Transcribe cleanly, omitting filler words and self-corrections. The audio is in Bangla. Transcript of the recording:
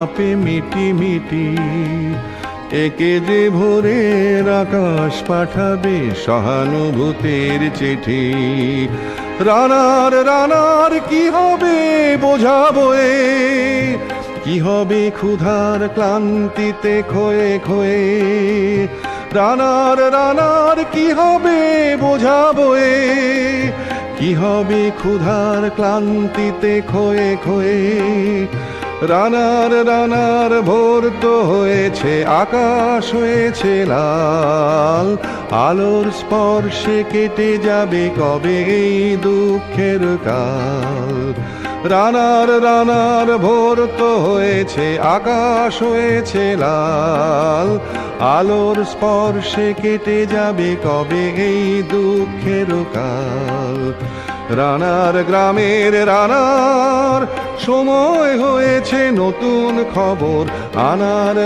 আপে মিটি মিটি একে যে ভোরের আকাশ পাঠাবে সহানুভূতির চিঠি। রানার রানার কি হবে বোঝাবো এ, কি হবে ক্ষুধার ক্লান্তিতে ক্ষয়ে ক্ষয়ে। রানার রানার কি হবে বোঝাবো এ, কি হবে ক্ষুধার ক্লান্তিতে ক্ষয়ে ক্ষয়ে। রানার রানার ভোর তো হয়েছে, আকাশ হয়েছে লাল, আলোর স্পর্শে কেটে যাবে কবে এই দুঃখের কাল। রানার রানার ভোর তো হয়েছে, আকাশ হয়েছে লাল, আলোর স্পর্শে কেটে যাবে কবে এই দুঃখের কাল। রানার গ্রামের রানার সময় হয়েছে নতুন খবর আনার।